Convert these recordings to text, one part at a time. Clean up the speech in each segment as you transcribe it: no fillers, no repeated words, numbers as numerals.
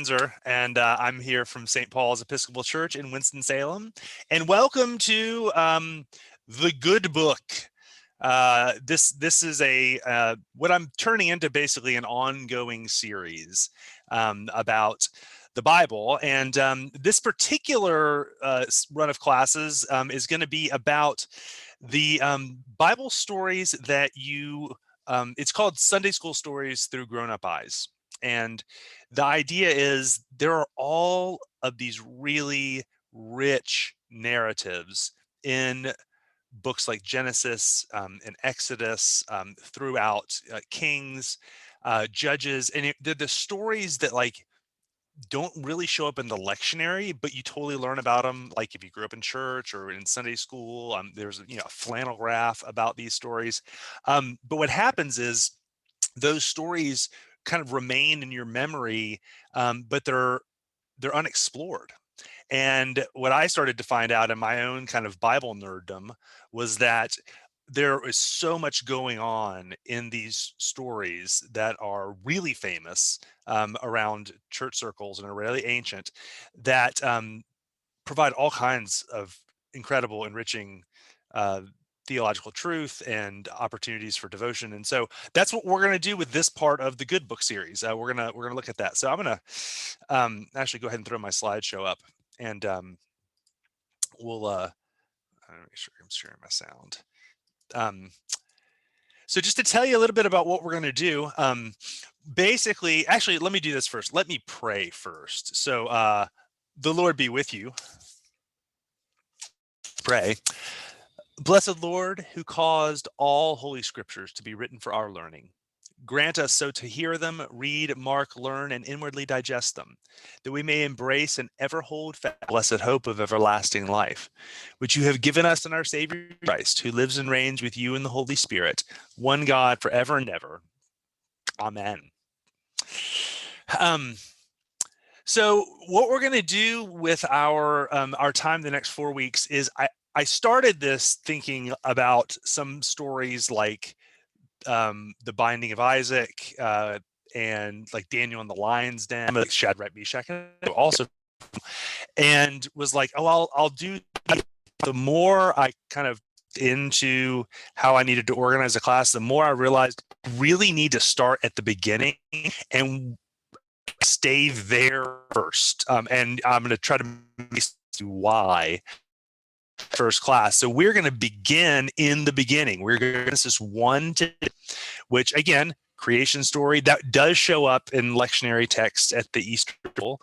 Kinser, and I'm here from St. Paul's Episcopal Church in Winston-Salem. And welcome to The Good Book. This is what I'm turning into basically an ongoing series about the Bible. And this particular run of classes is going to be about the Bible stories that it's called Sunday School Stories Through Grown-Up Eyes. And the idea is there are all of these really rich narratives in books like Genesis and Exodus, throughout Kings, Judges, and they're the stories that don't really show up in the lectionary, but you totally learn about them. Like if you grew up in church or in Sunday school, there's a flannel graph about these stories. But what happens is those stories kind of remain in your memory, but they're unexplored. And what I started to find out in my own kind of Bible nerddom was that there is so much going on in these stories that are really famous around church circles and are really ancient that provide all kinds of incredible, enriching theological truth and opportunities for devotion. And so that's what we're going to do with this part of the Good Book series. We're gonna look at that. So I'm gonna actually go ahead and throw my slideshow up, and we'll make sure I'm sharing my sound. So just to tell you a little bit about what we're going to do, basically, actually, let me do this first. Let me pray first. So the Lord be with you. Pray. Blessed Lord, who caused all holy scriptures to be written for our learning, grant us so to hear them, read, mark, learn, and inwardly digest them, that we may embrace and ever hold fast the blessed hope of everlasting life, which you have given us in our Savior Christ, who lives and reigns with you in the Holy Spirit, one God, forever and ever. Amen. So what we're going to do with our time the next 4 weeks is I started this thinking about some stories like the Binding of Isaac and like Daniel in the Lion's Den, like Shadrach, Meshach, and also, and was like, oh, I'll do that. The more I kind of into how I needed to organize a class, the more I realized I really need to start at the beginning and stay there first. And I'm going to try to why first class. So we're going to begin in the beginning. We're going to Genesis 1 to, which again, creation story that does show up in lectionary texts at the Easter vigil.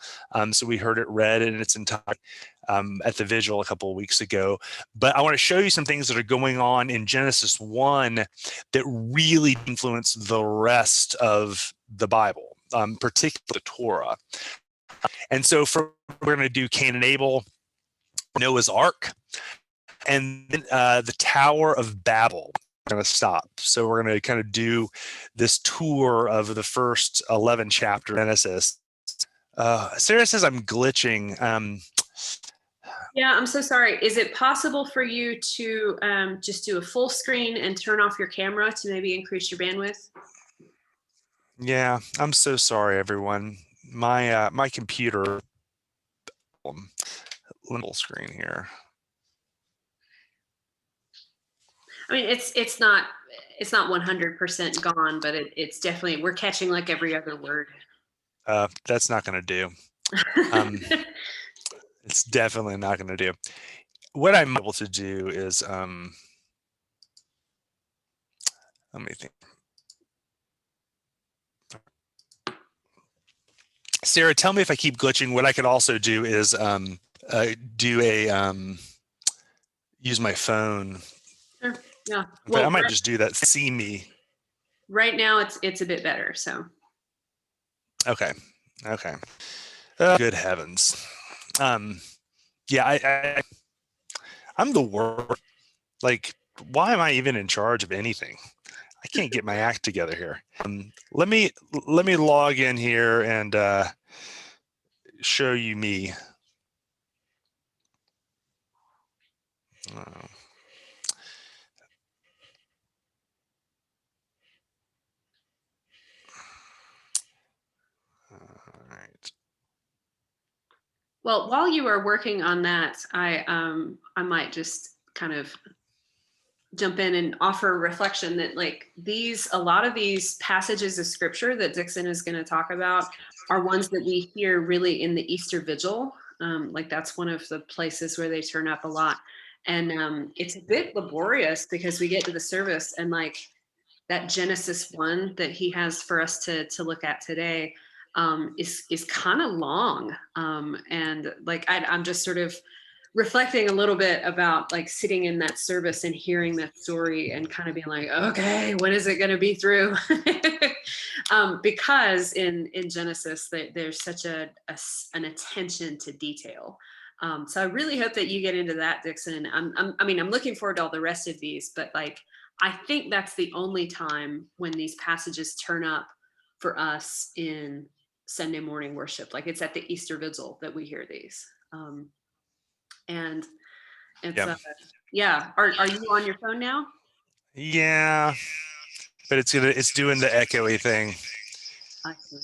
So we heard it read in its entirety at the vigil a couple of weeks ago. But I want to show you some things that are going on in Genesis 1 that really influence the rest of the Bible, particularly the Torah. And so we're going to do Cain and Abel, Noah's Ark, and then the Tower of Babel. We're going to stop. So we're going to kind of do this tour of the first 11 chapters of Genesis. Sarah says I'm glitching. Yeah, I'm so sorry. Is it possible for you to just do a full screen and turn off your camera to maybe increase your bandwidth? Yeah, I'm so sorry, everyone. My computer little screen here. I mean, it's not 100% gone, but it's definitely, we're catching like every other word. That's not going to do. It's definitely not going to do. What I'm able to do is, let me think. Sarah, tell me if I keep glitching. What I could also do is use my phone. Sure. Yeah. Well, I might just do that. See me. Right now, it's a bit better. So. Okay. Good heavens. Yeah, I'm the worst. Like, why am I even in charge of anything? I can't get my act together here. Let me log in here and show you me. All right. Well, while you are working on that, I might just kind of jump in and offer a reflection that a lot of these passages of scripture that Dixon is going to talk about are ones that we hear really in the Easter Vigil. Like that's one of the places where they turn up a lot. And it's a bit laborious because we get to the service and like that Genesis 1 that he has for us to look at today is kind of long. And like I'm just sort of reflecting a little bit about like sitting in that service and hearing that story and kind of being like, okay, when is it going to be through? Because in Genesis, there's such an attention to detail. So I really hope that you get into that, Dixon. I'm looking forward to all the rest of these, but like, I think that's the only time when these passages turn up for us in Sunday morning worship. Like it's at the Easter Vigil that we hear these. And it's Yeah. yeah. Are you on your phone now? Yeah, but it's doing the echoey thing. I see.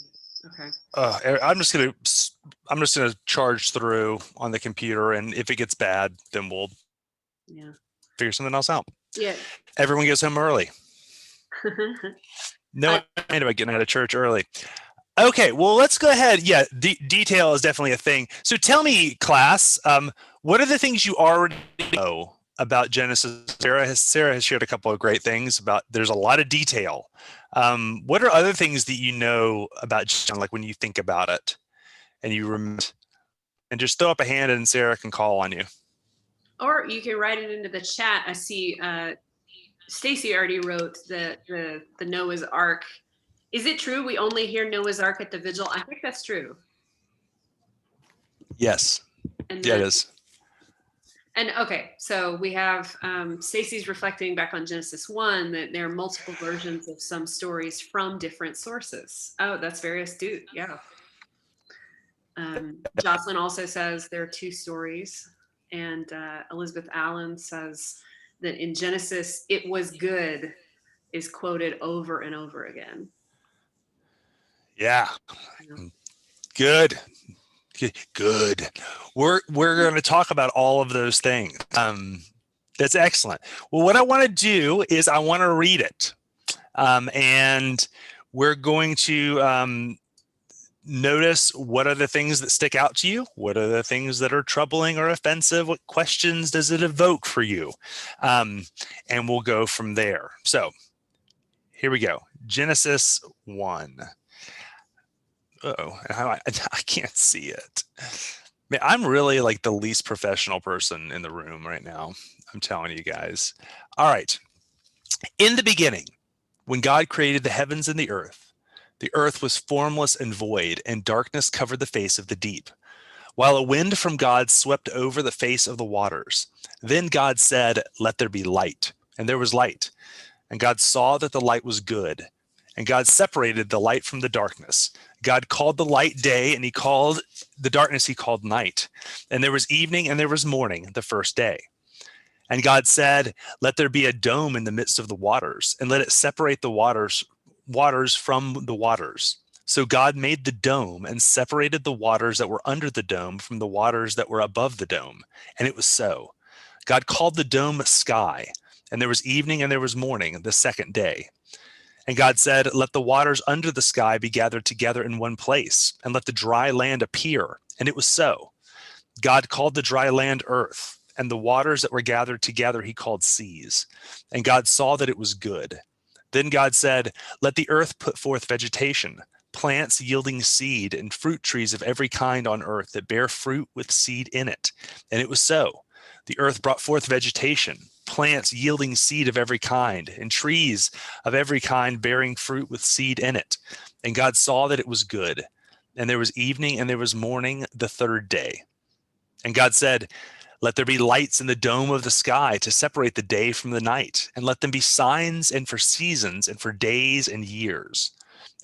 Okay. I'm just gonna charge through on the computer, and if it gets bad, then we'll figure something else out. Yeah. Everyone goes home early. No, I about getting out of church early. Okay, well, let's go ahead. Yeah, detail is definitely a thing. So tell me, class, what are the things you already know about Genesis? Sarah has shared a couple of great things about. There's a lot of detail. What are other things that you know about Genesis, like when you think about it, and you remember? And just throw up a hand, and Sarah can call on you. Or you can write it into the chat. I see Stacy already wrote the Noah's Ark. Is it true we only hear Noah's Ark at the vigil? I think that's true. Yes. And then, yeah, it is. And okay, so we have Stacy's reflecting back on Genesis 1 that there are multiple versions of some stories from different sources. Oh, that's very astute. Yeah. Jocelyn also says there are two stories. And Elizabeth Allen says that in Genesis, "it was good" is quoted over and over again. Yeah. Good. Good. We're going to talk about all of those things. That's excellent. Well, what I want to do is I want to read it. And we're going to notice what are the things that stick out to you? What are the things that are troubling or offensive? What questions does it evoke for you? And we'll go from there. So here we go. Genesis 1. Uh-oh, I can't see it. Man, I'm really like the least professional person in the room right now. I'm telling you guys. All right. In the beginning, when God created the heavens and the earth was formless and void, and darkness covered the face of the deep, while a wind from God swept over the face of the waters. Then God said, "Let there be light." And there was light. And God saw that the light was good. And God separated the light from the darkness. God called the light day, and he called the darkness, he called night. And there was evening and there was morning the first day. And God said, "Let there be a dome in the midst of the waters, and let it separate the waters from the waters." So God made the dome and separated the waters that were under the dome from the waters that were above the dome. And it was so. God called the dome sky, and there was evening and there was morning the second day. And God said, "Let the waters under the sky be gathered together in one place, and let the dry land appear." And it was so. God called the dry land earth, and the waters that were gathered together he called seas. And God saw that it was good. Then God said, "Let the earth put forth vegetation, plants yielding seed, and fruit trees of every kind on earth that bear fruit with seed in it." And it was so. The earth brought forth vegetation, plants yielding seed of every kind, and trees of every kind bearing fruit with seed in it. And God saw that it was good. And there was evening and there was morning the third day. And God said, "Let there be lights in the dome of the sky to separate the day from the night, and let them be signs and for seasons and for days and years.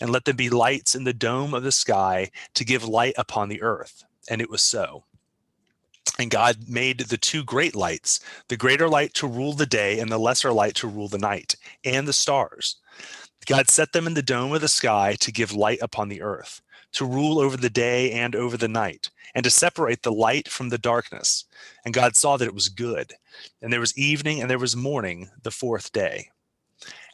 And let them be lights in the dome of the sky to give light upon the earth." And it was so. And God made the two great lights, the greater light to rule the day and the lesser light to rule the night, and the stars. God set them in the dome of the sky to give light upon the earth, to rule over the day and over the night, and to separate the light from the darkness. And God saw that it was good. And there was evening and there was morning the fourth day.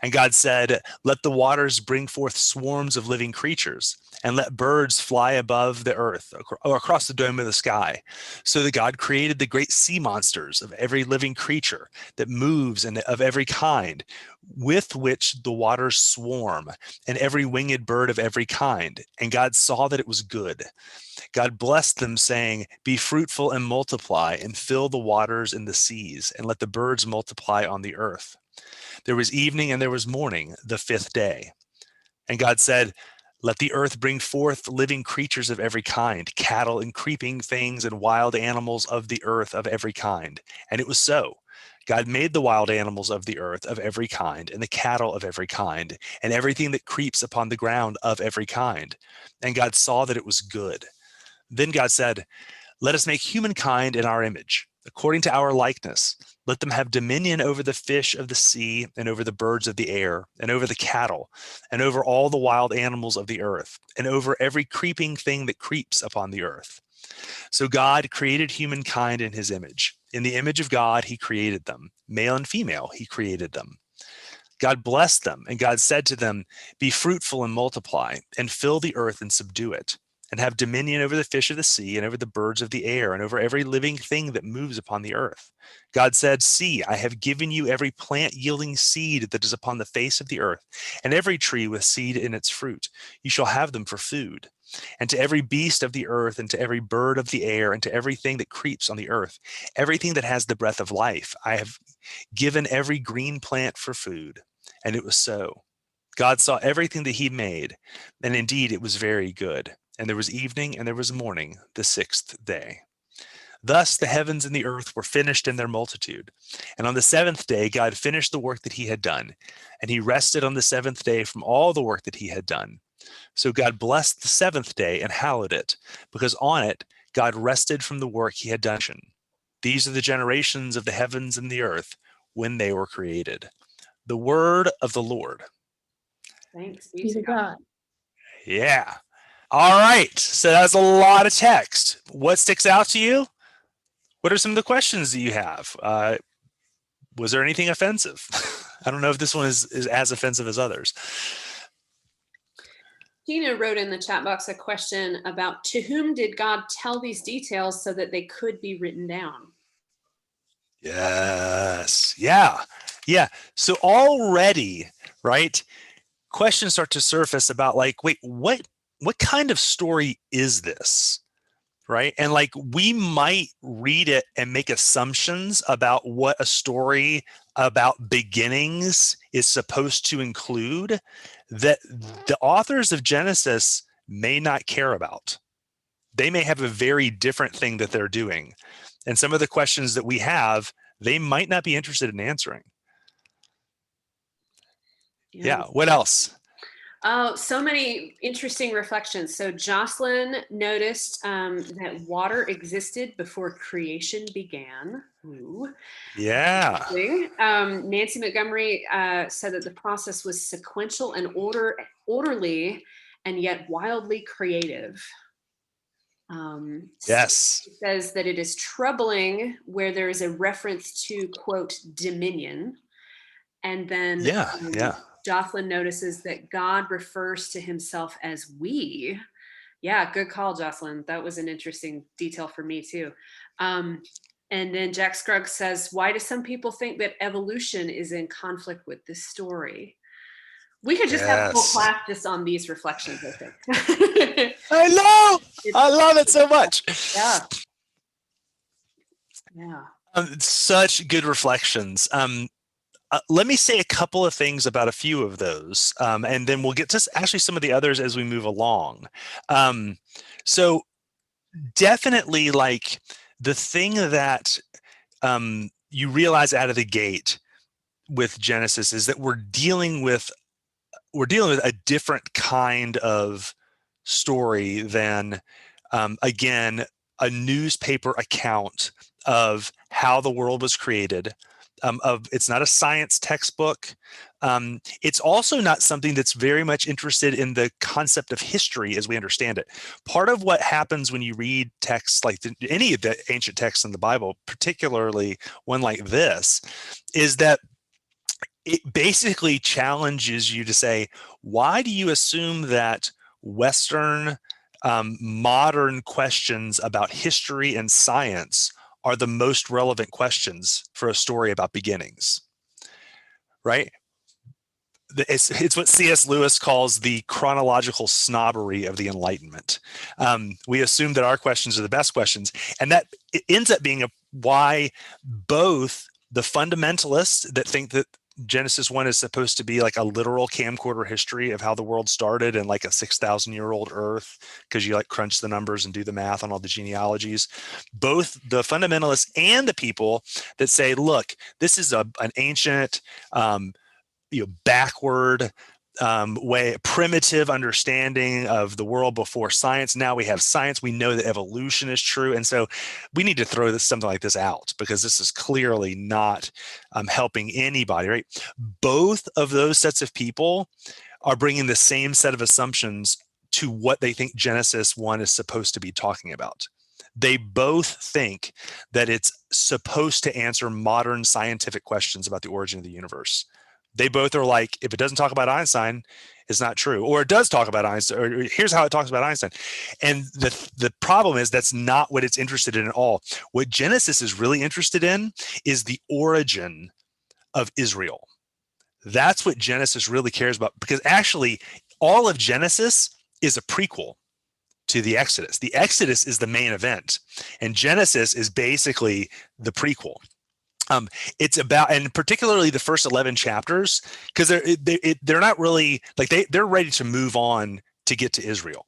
And God said, let the waters bring forth swarms of living creatures, and let birds fly above the earth or across the dome of the sky. So that God created the great sea monsters of every living creature that moves and of every kind, with which the waters swarm, and every winged bird of every kind. And God saw that it was good. God blessed them, saying, be fruitful and multiply, and fill the waters and the seas, and let the birds multiply on the earth. There was evening and there was morning the fifth day. And God said, let the earth bring forth living creatures of every kind, cattle and creeping things and wild animals of the earth of every kind. And it was so. God made the wild animals of the earth of every kind, and the cattle of every kind, and everything that creeps upon the ground of every kind. And God saw that it was good. Then God said, let us make humankind in our image, according to our likeness. Let them have dominion over the fish of the sea, and over the birds of the air, and over the cattle, and over all the wild animals of the earth, and over every creeping thing that creeps upon the earth. So God created humankind in his image. In the image of God, he created them. Male and female, he created them. God blessed them, and God said to them, be fruitful and multiply, and fill the earth and subdue it, and have dominion over the fish of the sea, and over the birds of the air, and over every living thing that moves upon the earth. God said, see, I have given you every plant yielding seed that is upon the face of the earth, and every tree with seed in its fruit. You shall have them for food. And to every beast of the earth, and to every bird of the air, and to everything that creeps on the earth, everything that has the breath of life, I have given every green plant for food. And it was so. God saw everything that he made, and indeed it was very good. And there was evening and there was morning the sixth day. Thus the heavens and the earth were finished in their multitude. And on the seventh day, God finished the work that he had done, and he rested on the seventh day from all the work that he had done. So God blessed the seventh day and hallowed it, because on it God rested from the work he had done. These are the generations of the heavens and the earth when they were created. The word of the Lord. Thanks be to God. Yeah. All right. So that's a lot of text. What sticks out to you? What are some of the questions that you have? Was there anything offensive? I don't know if this one is as offensive as others. Tina wrote in the chat box a question about, to whom did God tell these details so that they could be written down? Yes. Yeah. Yeah. So already, right, questions start to surface about like, wait, what kind of story is this? Right. And like we might read it and make assumptions about what a story about beginnings is supposed to include that the authors of Genesis may not care about. They may have a very different thing that they're doing. And some of the questions that we have, they might not be interested in answering. Yeah. What else? Oh, so many interesting reflections. So Jocelyn noticed that water existed before creation began. Ooh. Yeah. Nancy Montgomery said that the process was sequential and orderly, and yet wildly creative. Yes. It says that it is troubling where there is a reference to, quote, dominion. And then Jocelyn notices that God refers to himself as we. Yeah, good call, Jocelyn. That was an interesting detail for me too. And then Jack Scruggs says, why do some people think that evolution is in conflict with this story? We could just have a whole class just on these reflections, I think. I know. I love it so much. Yeah. Yeah. Such good reflections. Let me say a couple of things about a few of those, and then we'll get to actually some of the others as we move along. So definitely, like the thing that you realize out of the gate with Genesis is that we're dealing with a different kind of story than, again, a newspaper account of how the world was created It's not a science textbook. It's also not something that's very much interested in the concept of history as we understand it. Part of what happens when you read texts like any of the ancient texts in the Bible, particularly one like this, is that it basically challenges you to say, why do you assume that Western modern questions about history and science are the most relevant questions for a story about beginnings, right? It's what C.S. Lewis calls the chronological snobbery of the Enlightenment. We assume that our questions are the best questions, and that it ends up being why both the fundamentalists that think that Genesis 1 is supposed to be like a literal camcorder history of how the world started and like a 6,000-year-old Earth, because you like crunch the numbers and do the math on all the genealogies. Both the fundamentalists and the people that say, look, this is an ancient, backward way, primitive understanding of the world before science. Now we have science. We know that evolution is true. And so we need to throw something like this out because this is clearly not helping anybody, right? Both of those sets of people are bringing the same set of assumptions to what they think Genesis 1 is supposed to be talking about. They both think that it's supposed to answer modern scientific questions about the origin of the universe. They both are like, if it doesn't talk about Einstein, it's not true. Or it does talk about Einstein, or here's how it talks about Einstein. And the problem is that's not what it's interested in at all. What Genesis is really interested in is the origin of Israel. That's what Genesis really cares about, because actually all of Genesis is a prequel to the Exodus. The Exodus is the main event, and Genesis is basically the prequel. It's about, and particularly the first 11 chapters, because they're not really like they're ready to move on to get to Israel.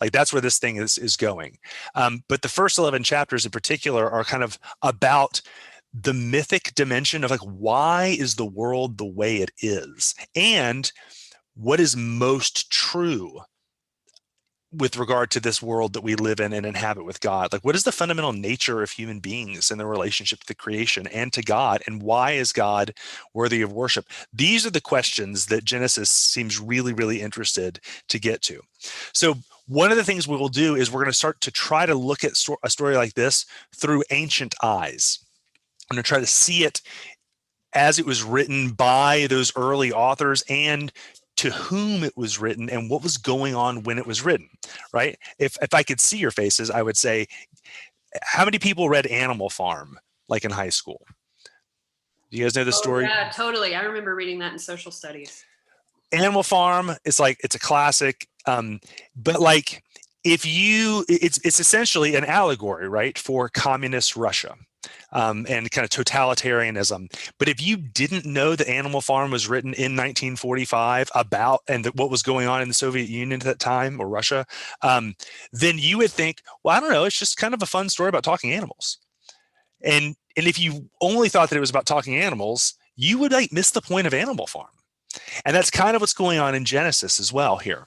Like that's where this thing is going. But the first 11 chapters in particular are kind of about the mythic dimension of like, why is the world the way it is? And what is most true with regard to this world that we live in and inhabit with God? Like, what is the fundamental nature of human beings and their relationship to the creation and to God? And why is God worthy of worship? These are the questions that Genesis seems really, really interested to get to. So one of the things we will do is we're going to start to try to look at a story like this through ancient eyes. I'm going to try to see it as it was written by those early authors and to whom it was written and what was going on when it was written, right? If I could see your faces, I would say, how many people read Animal Farm, like in high school? Do you guys know the story? Yeah, totally. I remember reading that in social studies. Animal Farm, it's a classic. But like, it's essentially an allegory, right, for communist Russia. And kind of totalitarianism. But if you didn't know that Animal Farm was written in 1945 about what was going on in the Soviet Union at that time, or Russia, then you would think, well, I don't know, it's just kind of a fun story about talking animals. And if you only thought that it was about talking animals, you would like miss the point of Animal Farm. And that's kind of what's going on in Genesis as well here.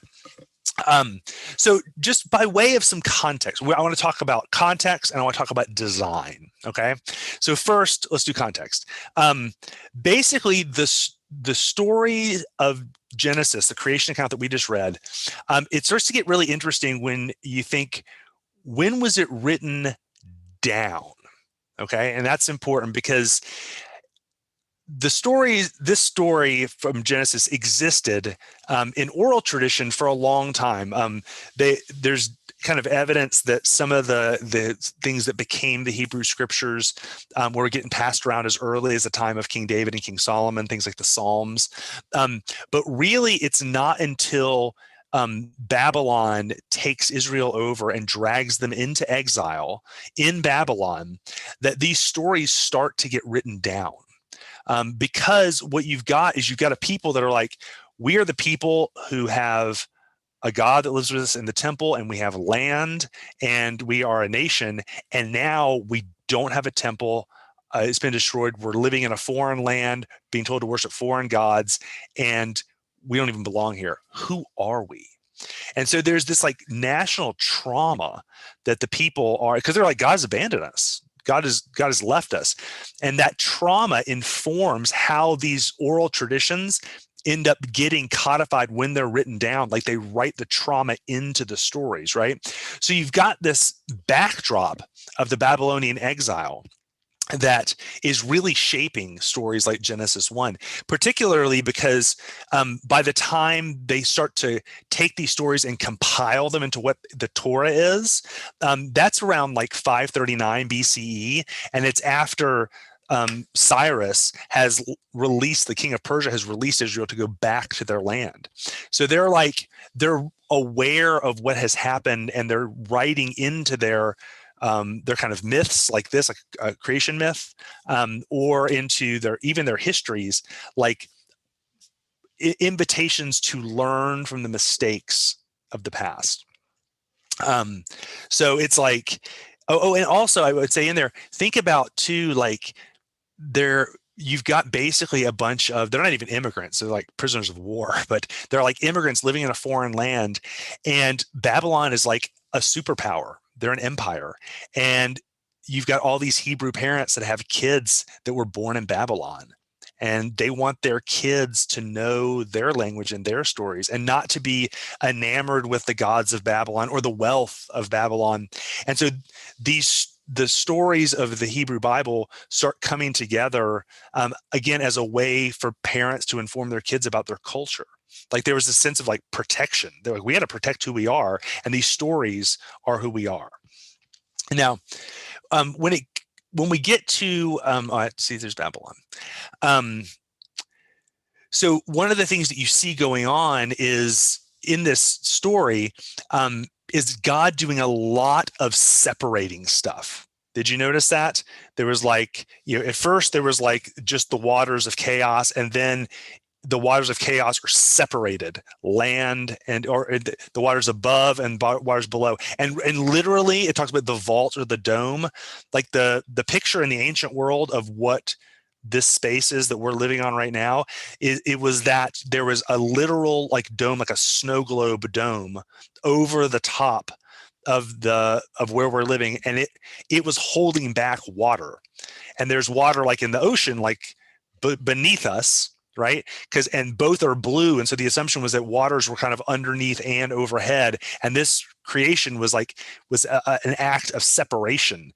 So just by way of some context, I want to talk about context and I want to talk about design. Okay. So first, let's do context. Basically, the story of Genesis, the creation account that we just read, it starts to get really interesting when you think, when was it written down? Okay. And that's important because this story from Genesis existed in oral tradition for a long time. There's kind of evidence that some of the things that became the Hebrew scriptures were getting passed around as early as the time of King David and King Solomon, things like the Psalms. But really, it's not until Babylon takes Israel over and drags them into exile in Babylon that these stories start to get written down. Because what you've got a people that are like, we are the people who have a God that lives with us in the temple, and we have land, and we are a nation, and now we don't have a temple. It's been destroyed. We're living in a foreign land, being told to worship foreign gods, and we don't even belong here. Who are we? And so there's this like national trauma that the people are, because they're like, God's abandoned us. God has left us. And that trauma informs how these oral traditions end up getting codified when they're written down. Like they write the trauma into the stories, right? So you've got this backdrop of the Babylonian exile that is really shaping stories like Genesis 1, particularly because by the time they start to take these stories and compile them into what the Torah is, that's around like 539 BCE. And it's after Cyrus has released, the king of Persia has released Israel to go back to their land. So they're aware of what has happened, and they're writing into their kind of myths like this, like a creation myth, or into their histories, like invitations to learn from the mistakes of the past. So it's like, and also I would say in there, think about too, like you've got basically a bunch of, they're not even immigrants, they're like prisoners of war, but they're like immigrants living in a foreign land, and Babylon is like a superpower. They're an empire. And you've got all these Hebrew parents that have kids that were born in Babylon. And they want their kids to know their language and their stories, and not to be enamored with the gods of Babylon or the wealth of Babylon. And so the stories of the Hebrew Bible start coming together, again, as a way for parents to inform their kids about their culture. Like there was a sense of like protection. They're like, we had to protect who we are, and these stories are who we are. Now, when we get to, see, there's Babylon. So one of the things that you see going on is in this story is God doing a lot of separating stuff. Did you notice that? There was like, at first there was like just the waters of chaos, and then the waters of chaos are separated, land or the waters above and waters below. And literally it talks about the vault or the dome, like the picture in the ancient world of what this space is that we're living on right now. It was that there was a literal like dome, like a snow globe dome over the top of where we're living. And it was holding back water. And there's water like in the ocean, like beneath us, right? And both are blue. And so the assumption was that waters were kind of underneath and overhead. And this creation was an act of separation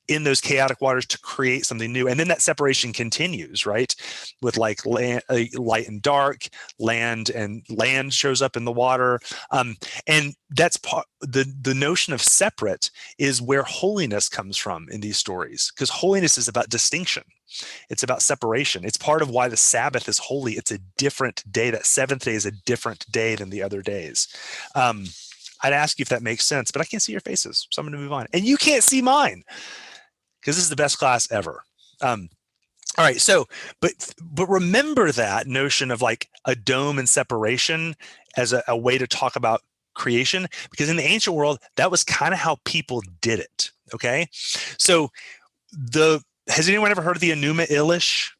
in those chaotic waters to create something new. And then that separation continues, right? With like light and dark, land shows up in the water. And that's the notion of separate is where holiness comes from in these stories, because holiness is about distinction. It's about separation. It's part of why the Sabbath is holy. It's a different day. That seventh day is a different day than the other days. I'd ask you if that makes sense, but I can't see your faces, so I'm going to move on. And you can't see mine, because this is the best class ever. All right, so, but remember that notion of like a dome and separation as a way to talk about creation, because in the ancient world, that was kind of how people did it, okay? So has anyone ever heard of the Enuma Elish?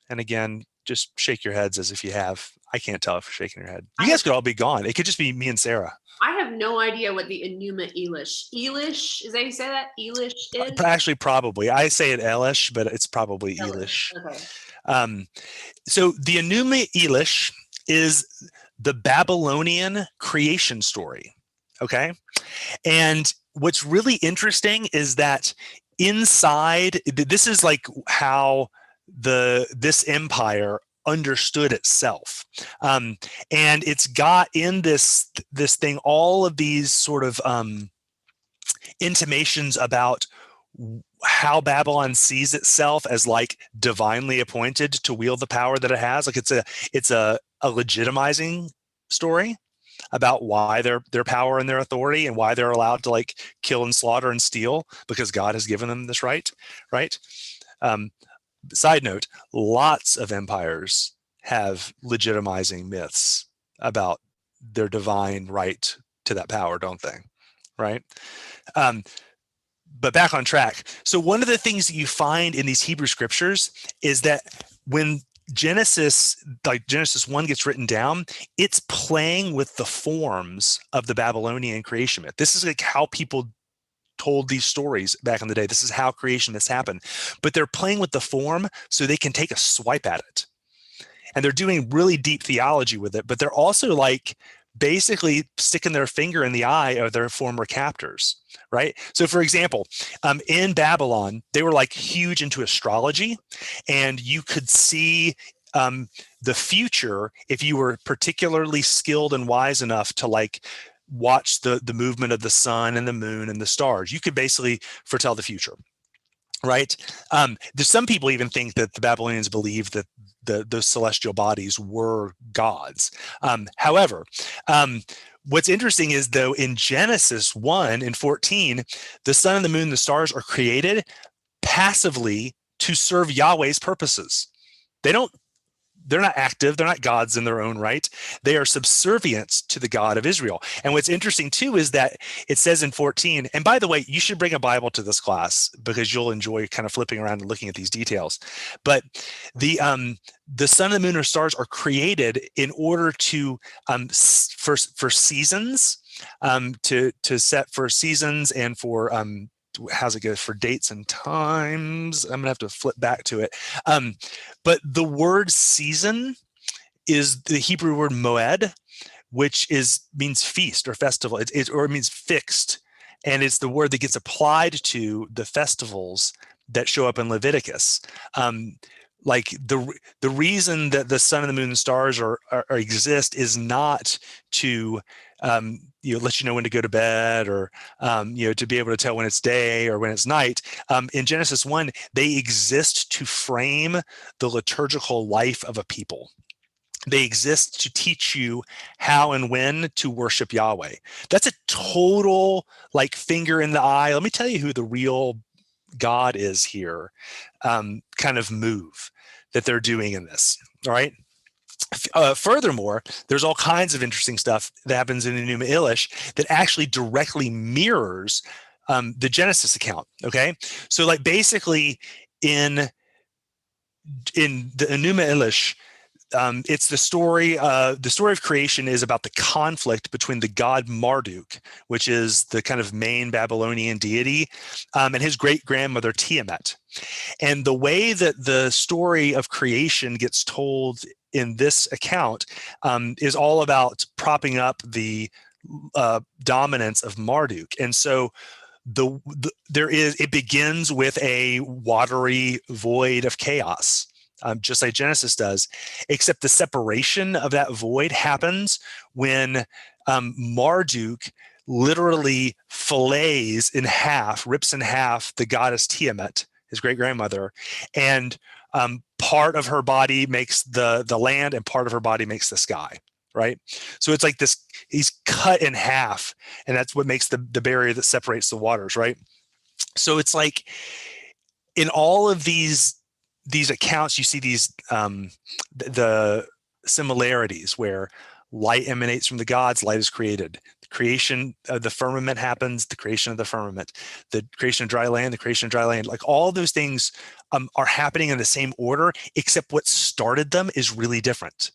And again, just shake your heads as if you have. I can't tell if you're shaking your head. You guys could all be gone. It could just be me and Sarah. I have no idea what the Enuma Elish. Elish, is that how you say that? Elish is? Actually, probably. I say it Elish, but it's probably Elish. Okay. So the Enuma Elish is the Babylonian creation story, okay? And what's really interesting is that inside, this is like how this empire understood itself, and it's got in this thing all of these sort of intimations about how Babylon sees itself as like divinely appointed to wield the power that it has. Like it's a legitimizing story about why their power and their authority, and why they're allowed to like kill and slaughter and steal, because God has given them this right? Side note, lots of empires have legitimizing myths about their divine right to that power, don't they? Right? But back on track. So one of the things that you find in these Hebrew scriptures is that when Genesis 1 gets written down, it's playing with the forms of the Babylonian creation myth. This is like how people told these stories back in the day. This is how creation has happened. But they're playing with the form so they can take a swipe at it. And they're doing really deep theology with it, but they're also like basically sticking their finger in the eye of their former captors, right? So for example, in Babylon, they were like huge into astrology, and you could see the future if you were particularly skilled and wise enough to like watch the movement of the sun and the moon and the stars. You could basically foretell the future, right? There's some people even think that the Babylonians believed that those celestial bodies were gods. However, what's interesting is, though, in Genesis 1 and 14, the sun and the moon and the stars are created passively to serve Yahweh's purposes. They're not active. They're not gods in their own right. They are subservient to the God of Israel. And what's interesting too is that it says in 14, and by the way, you should bring a Bible to this class because you'll enjoy kind of flipping around and looking at these details. But the sun and the moon or stars are created in order to for seasons, to set for seasons and for how's it go for dates and times. I'm gonna have to flip back to it. But the word season is the Hebrew word moed, which means feast or festival. Or it means fixed. And it's the word that gets applied to the festivals that show up in Leviticus. Like the reason that the sun and the moon and stars exist is not to let you know when to go to bed, or to be able to tell when it's day or when it's night. In Genesis 1, they exist to frame the liturgical life of a people. They exist to teach you how and when to worship Yahweh. That's a total like finger in the eye. Let me tell you who the real God is here, kind of move that they're doing in this. All right. Furthermore, there's all kinds of interesting stuff that happens in Enuma Elish that actually directly mirrors the Genesis account. Okay, so like basically in the Enuma Elish, it's the story of creation is about the conflict between the god Marduk, which is the kind of main Babylonian deity, and his great grandmother Tiamat. And the way that the story of creation gets told in this account is all about propping up the dominance of Marduk. And so it begins with a watery void of chaos, just like Genesis does, except the separation of that void happens when Marduk literally rips in half the goddess Tiamat, his great grandmother, and part of her body makes the land and part of her body makes the sky, right? So it's like this, he's cut in half, and that's what makes the barrier that separates the waters, right? So it's like in all of these accounts, you see these the similarities where light emanates from the gods, light is created. The creation of the firmament happens, the creation of the firmament, the creation of dry land, the creation of dry land. Like all those things are happening in the same order, except what started them is really different.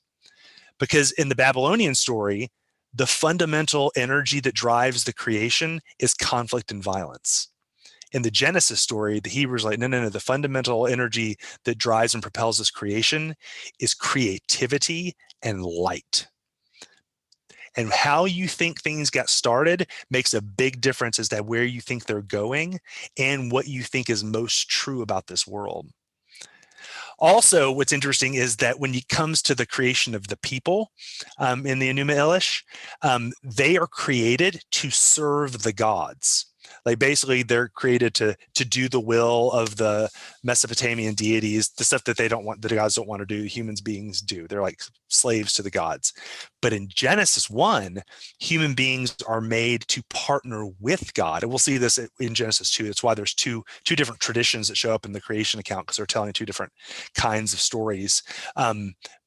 Because in the Babylonian story, the fundamental energy that drives the creation is conflict and violence. In the Genesis story, the Hebrews are like, no, the fundamental energy that drives and propels this creation is creativity and light. And how you think things got started makes a big difference as to where you think they're going and what you think is most true about this world. Also, what's interesting is that when it comes to the creation of the people in the Enuma Elish, they are created to serve the gods. Like basically they're created to do the will of the Mesopotamian deities, the stuff that the gods don't want to do, humans beings do. They're like slaves to the gods. But in Genesis 1, human beings are made to partner with God. And we'll see this in Genesis 2. That's why there's two different traditions that show up in the creation account, because they're telling two different kinds of stories.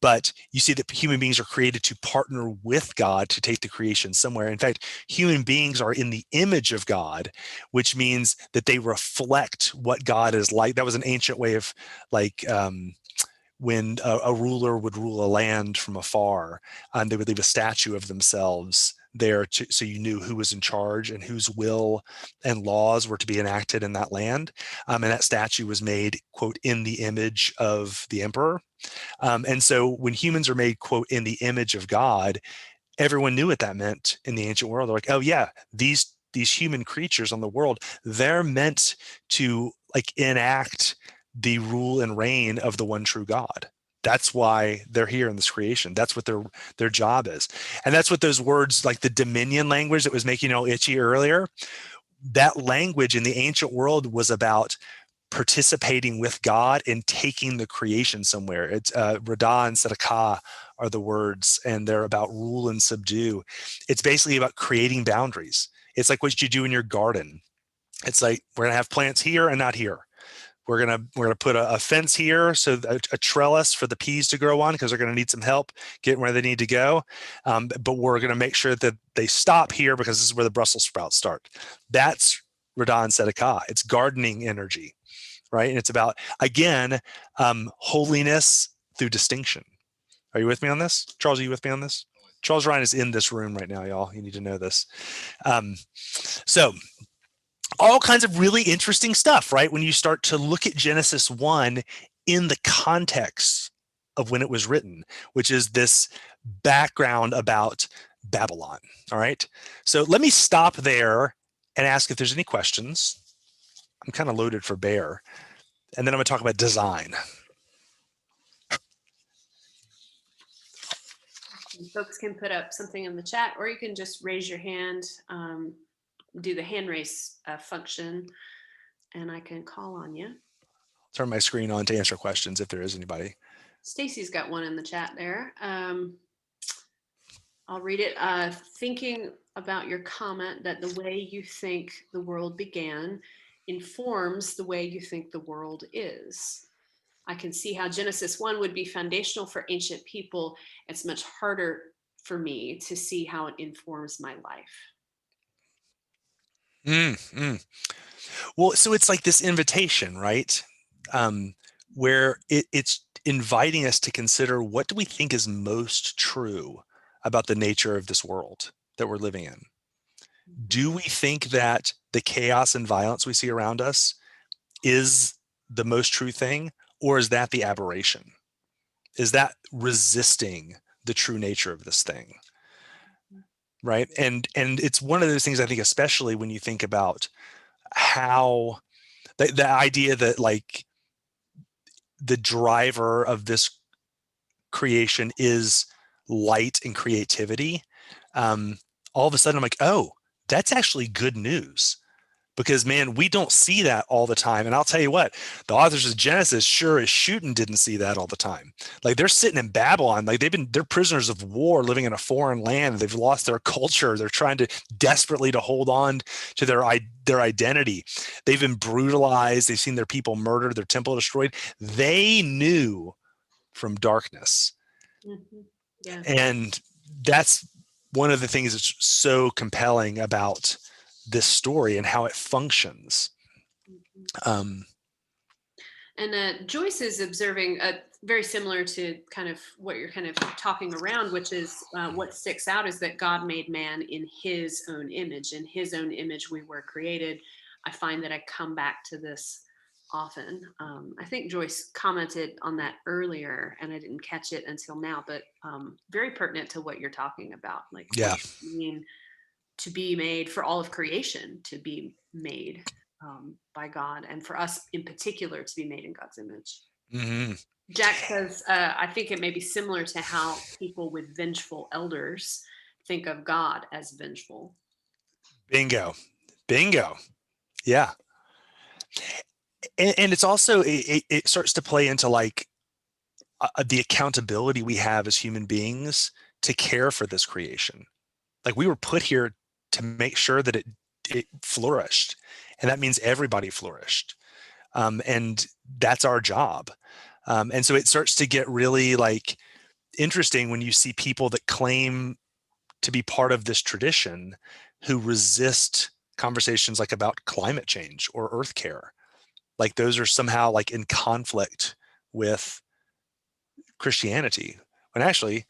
But you see that human beings are created to partner with God to take the creation somewhere. In fact, human beings are in the image of God, which means that they reflect what God is like. That was an ancient way of like when a ruler would rule a land from afar, they would leave a statue of themselves there so you knew who was in charge and whose will and laws were to be enacted in that land. And that statue was made, quote, in the image of the emperor. And so when humans are made, quote, in the image of God, everyone knew what that meant in the ancient world. They're like, oh yeah, these human creatures on the world, they're meant to like enact the rule and reign of the one true God. That's why they're here in this creation. That's what their job is. And that's what those words, like the dominion language that was making you all itchy earlier, that language in the ancient world was about participating with God in taking the creation somewhere. It's Radah and Tzedakah are the words, and they're about rule and subdue. It's basically about creating boundaries. It's like what you do in your garden. It's like, we're gonna have plants here and not here. We're gonna put a fence here, so a trellis for the peas to grow on, because they're gonna need some help getting where they need to go. But we're gonna make sure that they stop here because this is where the Brussels sprouts start. That's Radah and Tzedakah. It's gardening energy, right? And it's about, again, holiness through distinction. Are you with me on this? Charles, are you with me on this? Charles Ryan is in this room right now, y'all. You need to know this. So all kinds of really interesting stuff, right? When you start to look at Genesis 1 in the context of when it was written, which is this background about Babylon. All right. So let me stop there and ask if there's any questions. I'm kind of loaded for bear. And then I'm going to talk about design. Folks can put up something in the chat, or you can just raise your hand, do the hand raise function, and I can call on you. Turn my screen on to answer questions if there is anybody. Stacy's got one in the chat there. I'll read it. Thinking about your comment that the way you think the world began informs the way you think the world is. I can see how Genesis 1 would be foundational for ancient people. It's much harder for me to see how it informs my life. Well, so it's like this invitation, right? Where it's inviting us to consider, what do we think is most true about the nature of this world that we're living in? Do we think that the chaos and violence we see around us is the most true thing, or is that the aberration? Is that resisting the true nature of this thing? Right. And it's one of those things, I think, especially when you think about how the idea that like the driver of this creation is light and creativity. All of a sudden I'm like, oh, that's actually good news, because man, we don't see that all the time. And I'll tell you what, the authors of Genesis sure as shooting didn't see that all the time. Like, they're sitting in Babylon, like they're prisoners of war living in a foreign land. They've lost their culture. They're trying to desperately to hold on to their identity. They've been brutalized. They've seen their people murdered, their temple destroyed. They knew from darkness. Mm-hmm. Yeah. And that's one of the things that's so compelling about this story and how it functions. And Joyce is observing very similar to kind of what you're kind of talking around, which is what sticks out is that God made man in his own image. In his own image we were created. I find that I come back to this often. I think Joyce commented on that earlier and I didn't catch it until now, but very pertinent to what you're talking about. Like, yeah, what does it mean to be made, for all of creation to be made by God, and for us in particular to be made in God's image. Mm-hmm. Jack says, I think it may be similar to how people with vengeful elders think of God as vengeful. Bingo. Yeah. And it's also, it starts to play into like the accountability we have as human beings to care for this creation. Like, we were put here to make sure that it flourished, and that means everybody flourished. And that's our job. And so it starts to get really like interesting when you see people that claim to be part of this tradition who resist conversations like about climate change or earth care. Like, those are somehow like in conflict with Christianity, when actually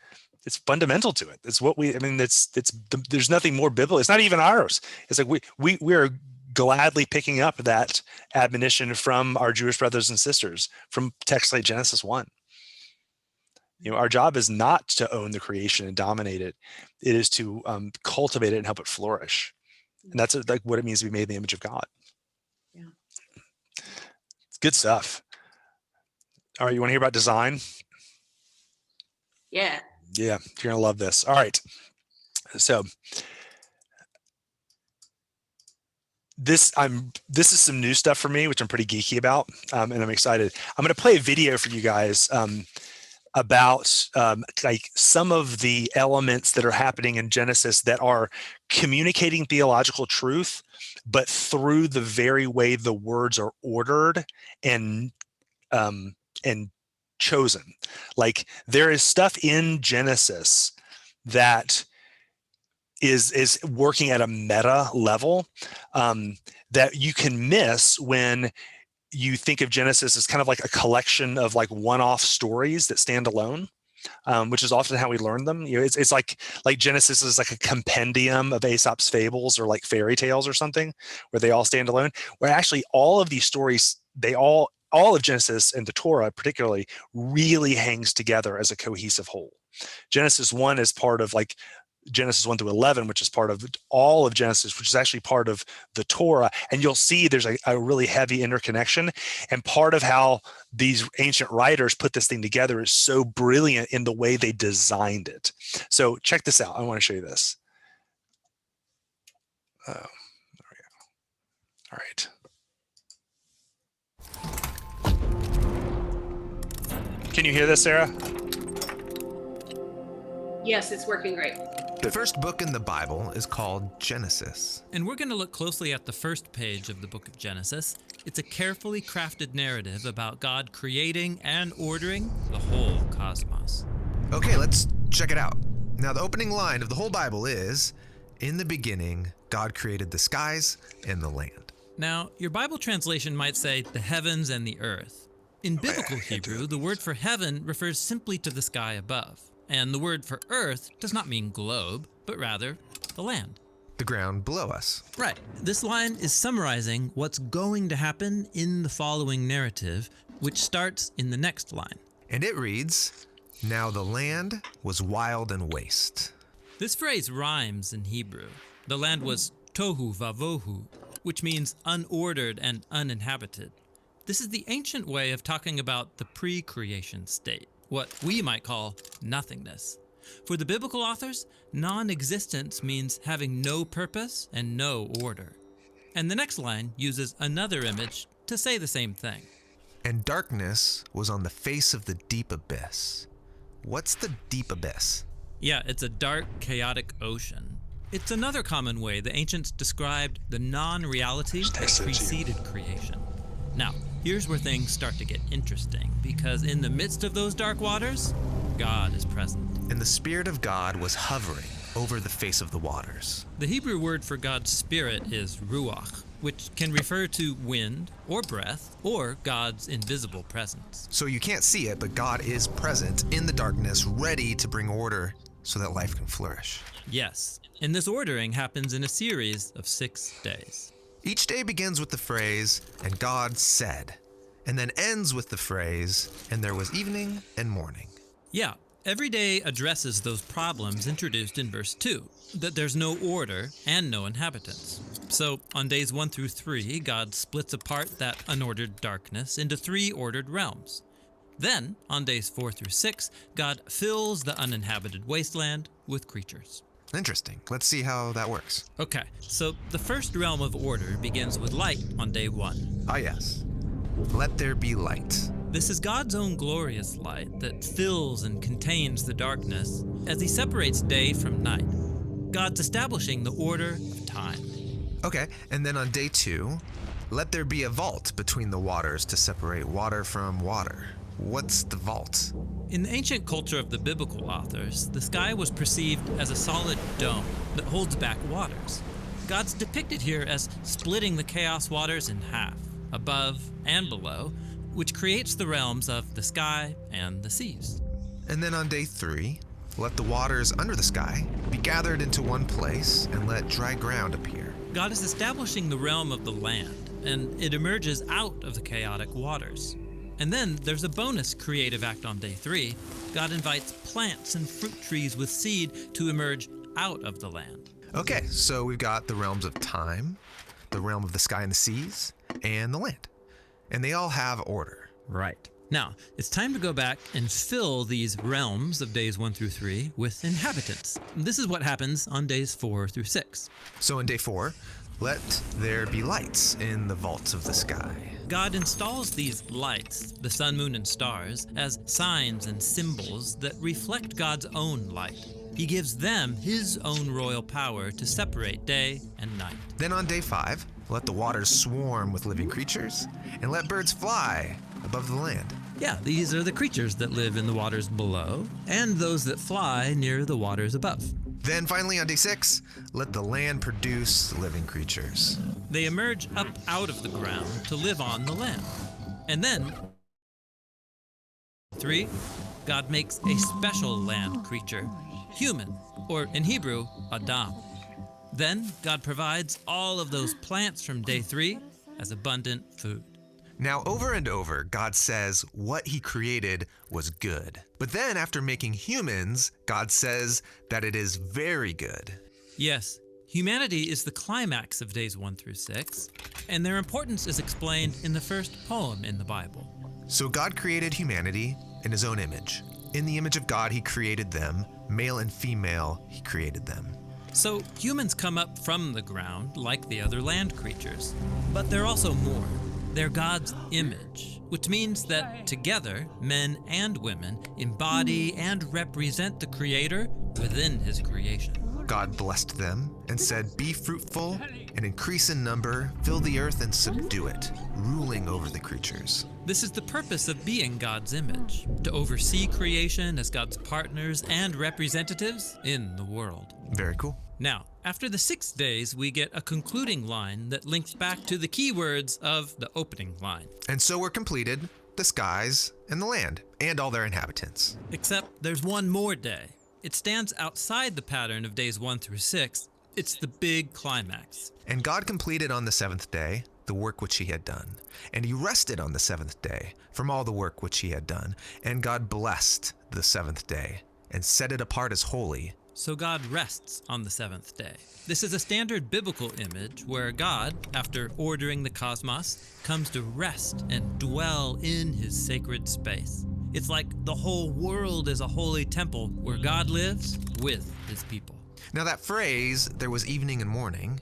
it's fundamental to it. It's what there's nothing more biblical. It's not even ours. It's like we are gladly picking up that admonition from our Jewish brothers and sisters from texts like Genesis 1. Our job is not to own the creation and dominate it. It is to cultivate it and help it flourish. And that's like what it means to be made in the image of God. Yeah. It's good stuff. All right, you want to hear about design? Yeah. Yeah, you're going to love this. All right. So this is some new stuff for me, which I'm pretty geeky about, and I'm excited. I'm going to play a video for you guys about like some of the elements that are happening in Genesis that are communicating theological truth, but through the very way the words are ordered and chosen. Like there is stuff in Genesis that is working at a meta level that you can miss when you think of Genesis as kind of like a collection of like one-off stories that stand alone, which is often how we learn them. It's like Genesis is like a compendium of Aesop's fables or like fairy tales or something, where they all stand alone. Where actually all of these stories, all of Genesis and the Torah particularly really hangs together as a cohesive whole. Genesis 1 is part of like Genesis 1 through 11, which is part of all of Genesis, which is actually part of the Torah. And you'll see there's a really heavy interconnection. And part of how these ancient writers put this thing together is so brilliant in the way they designed it. So check this out. I want to show you this. Oh, there we go. All right. Can you hear this, Sarah? Yes, it's working great. The first book in the Bible is called Genesis. And we're going to look closely at the first page of the book of Genesis. It's a carefully crafted narrative about God creating and ordering the whole cosmos. Okay, let's check it out. Now, the opening line of the whole Bible is, "In the beginning, God created the skies and the land." Now, your Bible translation might say the heavens and the earth. In biblical Hebrew, the word for heaven refers simply to the sky above. And the word for earth does not mean globe, but rather the land. The ground below us. Right. This line is summarizing what's going to happen in the following narrative, which starts in the next line. And it reads, "Now the land was wild and waste." This phrase rhymes in Hebrew. The land was tohu vavohu, which means unordered and uninhabited. This is the ancient way of talking about the pre-creation state, what we might call nothingness. For the biblical authors, non-existence means having no purpose and no order. And the next line uses another image to say the same thing. And darkness was on the face of the deep abyss. What's the deep abyss? Yeah, it's a dark, chaotic ocean. It's another common way the ancients described the non-reality that preceded creation. Now, here's where things start to get interesting, because in the midst of those dark waters, God is present. And the Spirit of God was hovering over the face of the waters. The Hebrew word for God's Spirit is ruach, which can refer to wind or breath or God's invisible presence. So you can't see it, but God is present in the darkness, ready to bring order so that life can flourish. Yes, and this ordering happens in a series of 6 days. Each day begins with the phrase, "And God said," and then ends with the phrase, "And there was evening and morning." Yeah, every day addresses those problems introduced in verse 2, that there's no order and no inhabitants. So on days 1 through 3, God splits apart that unordered darkness into 3 ordered realms. Then, on days 4 through 6, God fills the uninhabited wasteland with creatures. Interesting. Let's see how that works. Okay, so the first realm of order begins with light on day 1. Ah, yes. Let there be light. This is God's own glorious light that fills and contains the darkness as he separates day from night. God's establishing the order of time. Okay, and then on day 2, let there be a vault between the waters to separate water from water. What's the vault? In the ancient culture of the biblical authors, the sky was perceived as a solid dome that holds back waters. God's depicted here as splitting the chaos waters in half, above and below, which creates the realms of the sky and the seas. And then on day 3, let the waters under the sky be gathered into one place, and let dry ground appear. God is establishing the realm of the land, and it emerges out of the chaotic waters. And then there's a bonus creative act on day 3. God invites plants and fruit trees with seed to emerge out of the land. Okay, so we've got the realms of time, the realm of the sky and the seas, and the land. And they all have order. Right. Now, it's time to go back and fill these realms of days 1 through 3 with inhabitants. This is what happens on days 4 through 6. So in day 4, let there be lights in the vaults of the sky. God installs these lights, the sun, moon, and stars, as signs and symbols that reflect God's own light. He gives them his own royal power to separate day and night. Then on day 5, let the waters swarm with living creatures, and let birds fly above the land. Yeah, these are the creatures that live in the waters below, and those that fly near the waters above. Then finally on day 6, let the land produce living creatures. They emerge up out of the ground to live on the land. And then, 3, God makes a special land creature, human, or in Hebrew, Adam. Then God provides all of those plants from day 3 as abundant food. Now, over and over, God says what he created was good. But then after making humans, God says that it is very good. Yes, humanity is the climax of days 1 through 6, and their importance is explained in the first poem in the Bible. So God created humanity in his own image. In the image of God, he created them. Male and female, he created them. So humans come up from the ground like the other land creatures, but they're also more. They're God's image, which means that together, men and women embody and represent the Creator within his creation. God blessed them and said, "Be fruitful and increase in number, fill the earth and subdue it, ruling over the creatures." This is the purpose of being God's image, to oversee creation as God's partners and representatives in the world. Very cool. Now, after the 6 days, we get a concluding line that links back to the key words of the opening line. And so we're completed, the skies and the land, and all their inhabitants. Except there's one more day. It stands outside the pattern of days 1 through 6. It's the big climax. And God completed on the 7th day the work which he had done. And he rested on the 7th day from all the work which he had done. And God blessed the 7th day and set it apart as holy. So God rests on the 7th day. This is a standard biblical image where God, after ordering the cosmos, comes to rest and dwell in his sacred space. It's like the whole world is a holy temple where God lives with his people. Now that phrase, "there was evening and morning,"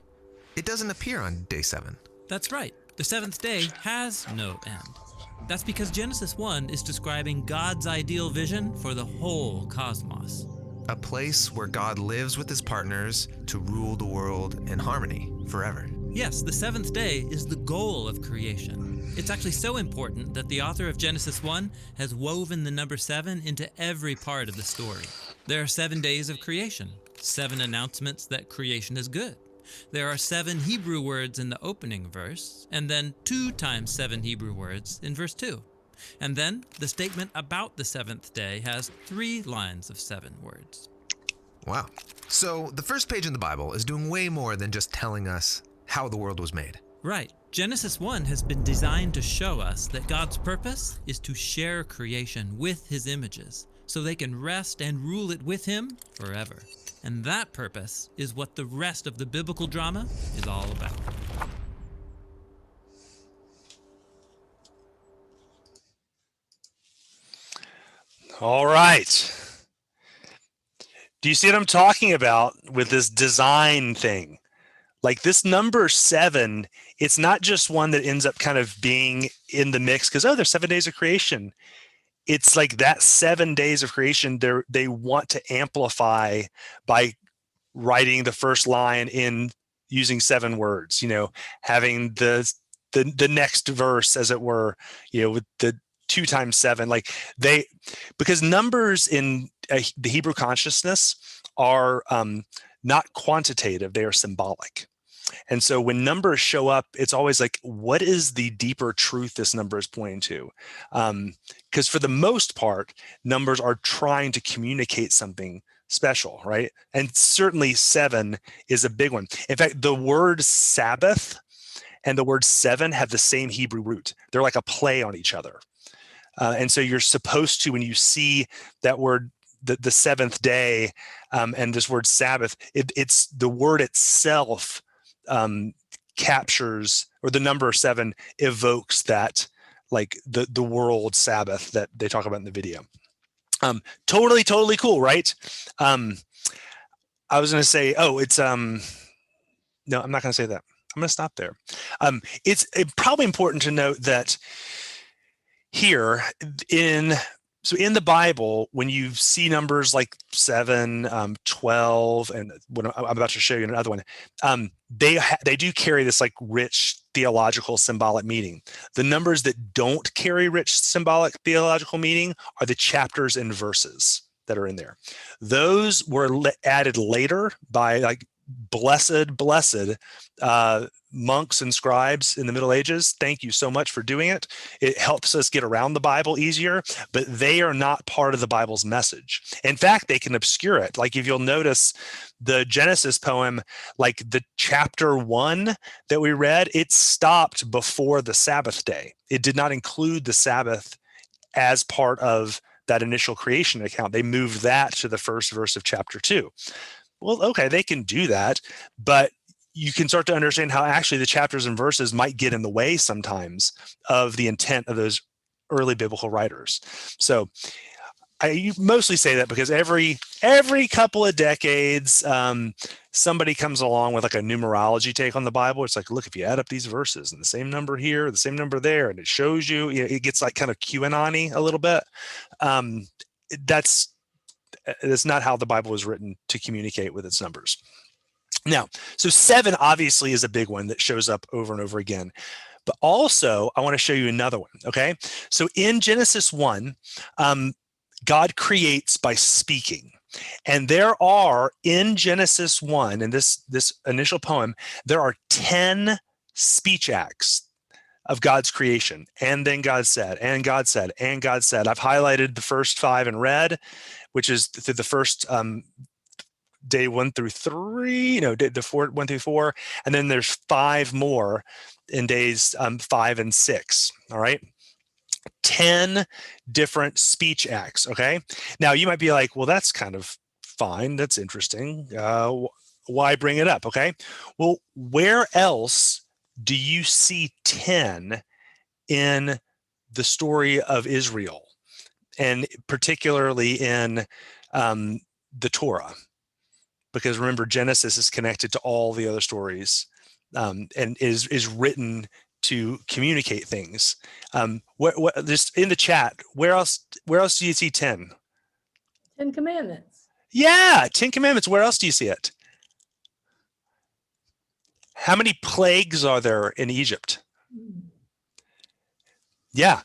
it doesn't appear on day 7. That's right. The 7th day has no end. That's because Genesis 1 is describing God's ideal vision for the whole cosmos. A place where God lives with his partners to rule the world in harmony forever. Yes, the 7th day is the goal of creation. It's actually so important that the author of Genesis 1 has woven the number 7 into every part of the story. There are 7 days of creation, 7 announcements that creation is good. There are 7 Hebrew words in the opening verse, and then 2 times 7 Hebrew words in verse 2. And then the statement about the 7th day has 3 lines of 7 words. Wow. So the first page in the Bible is doing way more than just telling us how the world was made. Right. Genesis 1 has been designed to show us that God's purpose is to share creation with his images, so they can rest and rule it with him forever. And that purpose is what the rest of the biblical drama is all about. All right. Do you see what I'm talking about with this design thing? Like this number 7, it's not just one that ends up kind of being in the mix because, oh, there's 7 days of creation. It's like that 7 days of creation, they want to amplify by writing the first line in using 7 words, having the next verse, as it were, with the 2 times 7, because numbers in the Hebrew consciousness are not quantitative, they are symbolic. And so when numbers show up, it's always like, what is the deeper truth this number is pointing to? Because for the most part, numbers are trying to communicate something special, right? And certainly 7 is a big one. In fact, the word Sabbath and the word 7 have the same Hebrew root. They're like a play on each other. And so you're supposed to, when you see that word, the seventh day, and this word Sabbath, it's the word itself captures, or the number 7 evokes that, like the world Sabbath that they talk about in the video. Totally cool, right? I was going to say, it's no, I'm not going to say that. I'm going to stop there. It's probably important to note that here in the Bible, when you see numbers like 7, 12, and when I'm about to show you another one, they do carry this like rich theological symbolic meaning. The numbers that don't carry rich symbolic theological meaning are the chapters and verses that are in there. Those were added later by like blessed monks and scribes in the Middle Ages. Thank you so much for doing it. It helps us get around the Bible easier, but they are not part of the Bible's message. In fact, they can obscure it. Like if you'll notice the Genesis poem, like the chapter 1 that we read, it stopped before the Sabbath day. It did not include the Sabbath as part of that initial creation account. They moved that to the first verse of chapter 2. Well, okay, they can do that, but you can start to understand how actually the chapters and verses might get in the way sometimes of the intent of those early biblical writers. So I mostly say that because every couple of decades, somebody comes along with like a numerology take on the Bible. It's like, look, if you add up these verses and the same number here, the same number there, and it shows you, it gets like kind of QAnon-y a little bit. That's not how the Bible was written to communicate with its numbers. Now, so 7 obviously is a big one that shows up over and over again. But also, I want to show you another one, okay? So in Genesis 1, God creates by speaking. And there are, in Genesis 1, in this initial poem, there are 10 speech acts of God's creation. And then God said, and God said, and God said. I've highlighted the first 5 in red, which is through the first day 1 through 3, the 1 through 4, and then there's 5 more in days 5 and 6. All right, 10 different speech acts. Okay, now you might be like, well, that's kind of fine, that's interesting. Why bring it up? Okay, well, where else do you see 10 in the story of Israel, and particularly in the Torah? Because remember, Genesis is connected to all the other stories, and is written to communicate things. Just in the chat, where else do you see 10? 10 Commandments. Yeah, 10 Commandments. Where else do you see it? How many plagues are there in Egypt? Yeah.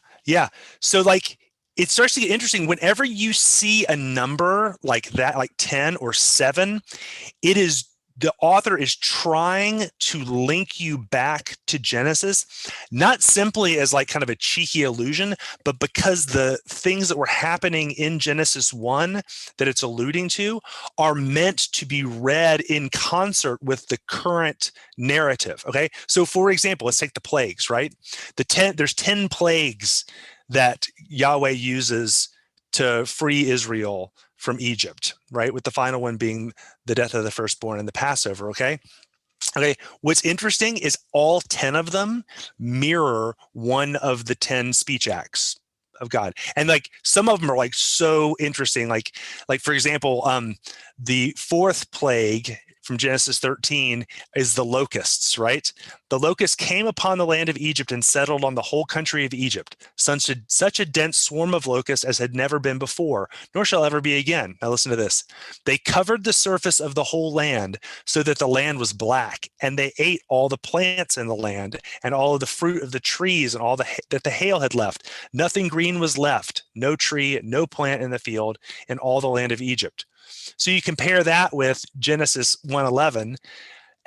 So like, it starts to get interesting whenever you see a number like that, like 10 or 7, the author is trying to link you back to Genesis, not simply as like kind of a cheeky allusion, but because the things that were happening in Genesis 1 that it's alluding to are meant to be read in concert with the current narrative. Okay. So for example, let's take the plagues, right? There's 10 plagues that Yahweh uses to free Israel from Egypt, right? With the final one being the death of the firstborn and the Passover, okay? Okay, what's interesting is all 10 of them mirror one of the 10 speech acts of God. And like some of them are like so interesting. Like for example, the 4th plague from Genesis 13 is the locusts, right? The locusts came upon the land of Egypt and settled on the whole country of Egypt. Such a dense swarm of locusts as had never been before, nor shall ever be again. Now listen to this. They covered the surface of the whole land so that the land was black, and they ate all the plants in the land and all of the fruit of the trees and all that the hail had left. Nothing green was left, no tree, no plant in the field in all the land of Egypt. So you compare that with Genesis 1:11,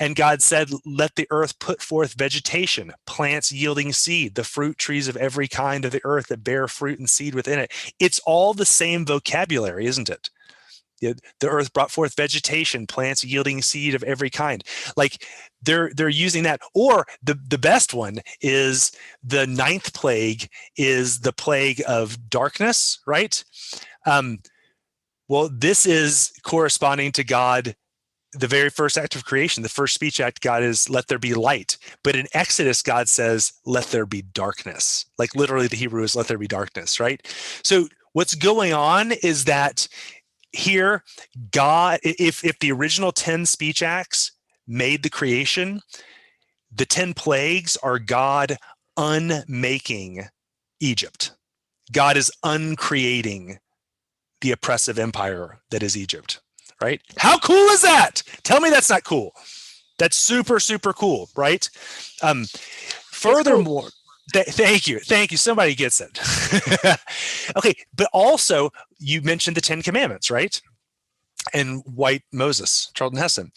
And God said, let the earth put forth vegetation, plants yielding seed, the fruit trees of every kind of the earth that bear fruit and seed within it. It's all the same vocabulary, isn't it? The earth brought forth vegetation, plants yielding seed of every kind. Like they're using that. Or the best one is the 9th plague is the plague of darkness, right? Well, this is corresponding to God, the very first act of creation. The first speech act, God is, let there be light. But in Exodus, God says, let there be darkness. Like literally the Hebrew is, let there be darkness, right? So what's going on is that here, God, if the original 10 speech acts made the creation, the 10 plagues are God unmaking Egypt. God is uncreating the oppressive empire that is Egypt, right? How cool is that? Tell me that's not cool. That's super, super cool, right? Furthermore, thank you. Somebody gets it. Okay, but also you mentioned the 10 Commandments, right? And white Moses, Charlton Heston.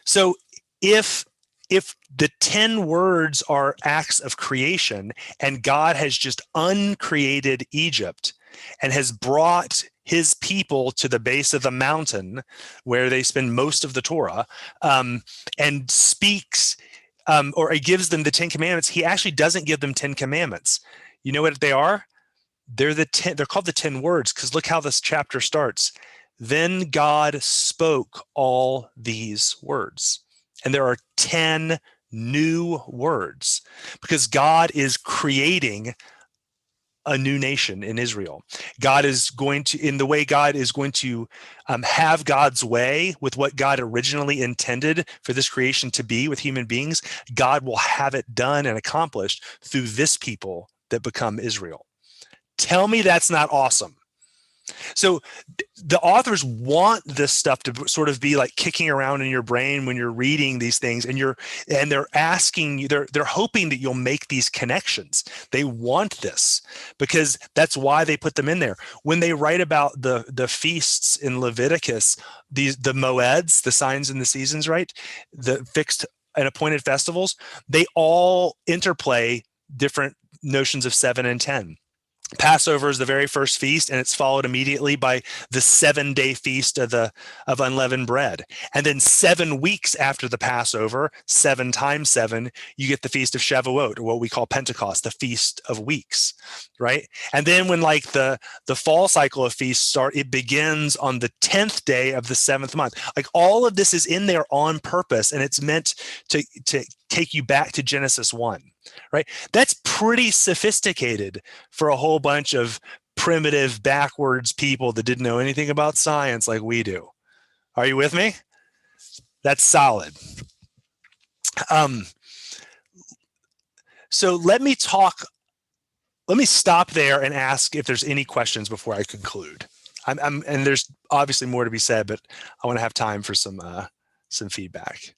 So if the 10 words are acts of creation and God has just uncreated Egypt and has brought his people to the base of the mountain where they spend most of the Torah, and speaks, or he gives them the 10 Commandments, he actually doesn't give them 10 Commandments. You know what they are? They're called the 10 words, because look how this chapter starts. Then God spoke all these words. And there are 10 new words because God is creating a new nation in Israel. God is going to, in the way God is going to have God's way with what God originally intended for this creation to be with human beings, God will have it done and accomplished through this people that become Israel. Tell me that's not awesome. So the authors want this stuff to sort of be like kicking around in your brain when you're reading these things, and they're asking you, they're hoping that you'll make these connections. They want this because that's why they put them in there. When they write about the feasts in Leviticus, the moeds, the signs and the seasons, right? The fixed and appointed festivals, they all interplay different notions of 7 and 10. Passover is the very first feast, and it's followed immediately by the 7-day feast of unleavened bread. And then 7 weeks after the Passover, 7 times 7, you get the feast of Shavuot, or what we call Pentecost, the feast of weeks, right? And then when like the fall cycle of feasts start, it begins on the 10th day of the 7th month. Like all of this is in there on purpose, and it's meant to take you back to Genesis 1. Right? That's pretty sophisticated for a whole bunch of primitive, backwards people that didn't know anything about science like we do. Are you with me? That's solid. So let me stop there and ask if there's any questions before I conclude. And there's obviously more to be said, but I want to have time for some feedback.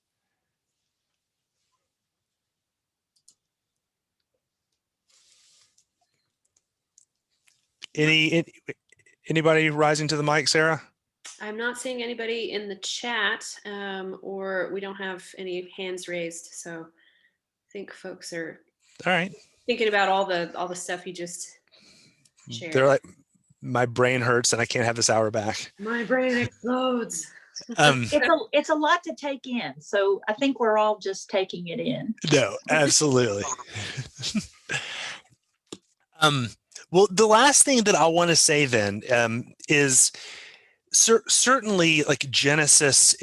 Anybody rising to the mic, Sarah? I'm not seeing anybody in the chat, or we don't have any hands raised. So I think folks are all right thinking about all the stuff you just shared. They're like, my brain hurts and I can't have this hour back. My brain explodes. It's a lot to take in. So I think we're all just taking it in. No, absolutely. Well, the last thing that I want to say then is certainly like Genesis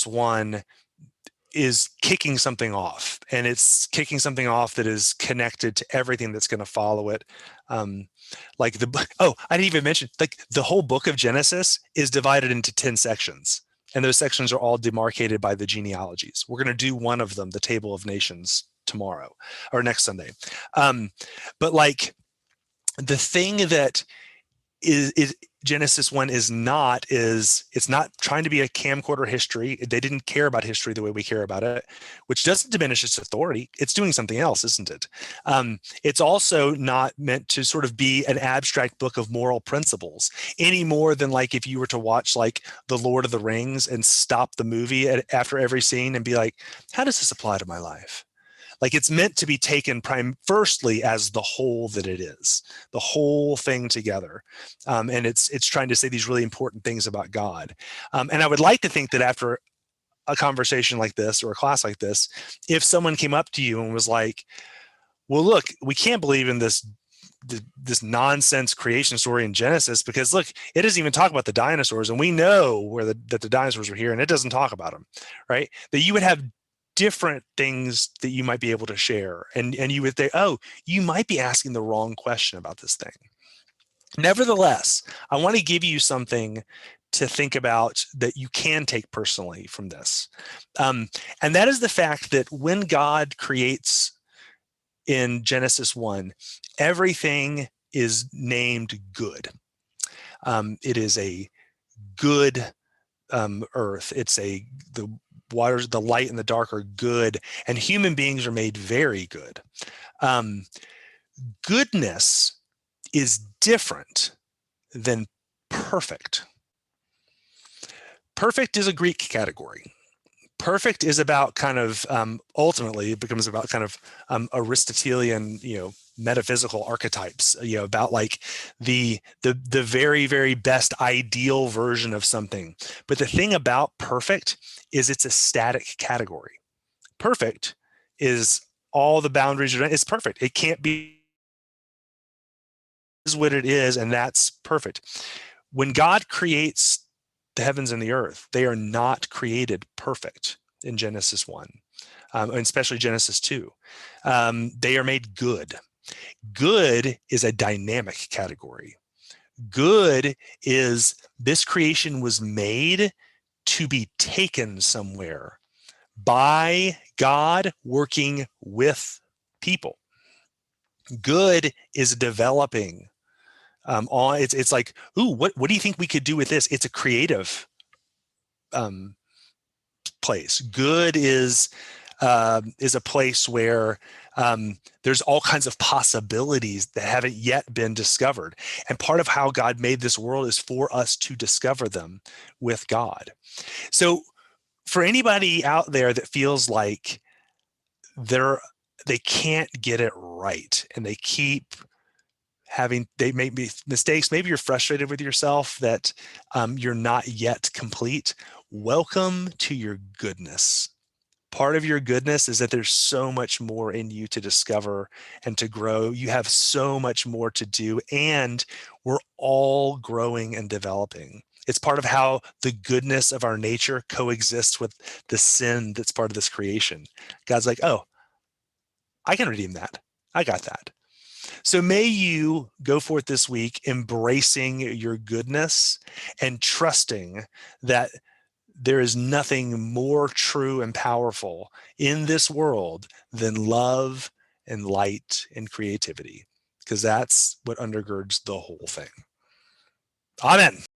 1 is kicking something off, and it's kicking something off that is connected to everything that's going to follow it. Like I didn't even mention, like the whole book of Genesis is divided into 10 sections, and those sections are all demarcated by the genealogies. We're going to do one of them, the Table of Nations, tomorrow or next Sunday. But like the thing that is Genesis 1 is not is it's not trying to be a camcorder history. They didn't care about history the way we care about it, which doesn't diminish its authority. It's doing something else, isn't it? It's also not meant to sort of be an abstract book of moral principles any more than like if you were to watch like The Lord of the Rings and stop the movie after every scene and be like, how does this apply to my life? Like, it's meant to be taken firstly as the whole that it is, the whole thing together. And it's trying to say these really important things about God. And I would like to think that after a conversation like this or a class like this, if someone came up to you and was like, well, look, we can't believe in this nonsense creation story in Genesis because look, it doesn't even talk about the dinosaurs, and we know that the dinosaurs were here, and it doesn't talk about them, right? That you would have different things that you might be able to share, and you would say, oh, you might be asking the wrong question about this thing. Nevertheless, I want to give you something to think about that you can take personally from this, and that is the fact that when God creates in Genesis 1, everything is named good. It is a good earth. It's the waters, the light and the dark are good, and human beings are made very good. Goodness is different than perfect. Perfect is a Greek category. Perfect is about kind of ultimately it becomes about kind of Aristotelian, metaphysical archetypes, about like the very, very best ideal version of something. But the thing about perfect is it's a static category. Perfect is all the boundaries are, it's perfect. It can't be is what it is, and that's perfect. When God creates the heavens and the earth, they are not created perfect in Genesis 1, and especially Genesis 2. They are made good. Good is a dynamic category. Good is this creation was made to be taken somewhere by God working with people. Good is developing. It's like, ooh, what do you think we could do with this? It's a creative place. Good is a place where there's all kinds of possibilities that haven't yet been discovered. And part of how God made this world is for us to discover them with God. So for anybody out there that feels like they can't get it right and they make mistakes, maybe you're frustrated with yourself that you're not yet complete, welcome to your goodness. Part of your goodness is that there's so much more in you to discover and to grow. You have so much more to do, and we're all growing and developing. It's part of how the goodness of our nature coexists with the sin that's part of this creation. God's like, oh, I can redeem that. I got that. So may you go forth this week embracing your goodness and trusting that there is nothing more true and powerful in this world than love and light and creativity, because that's what undergirds the whole thing. Amen.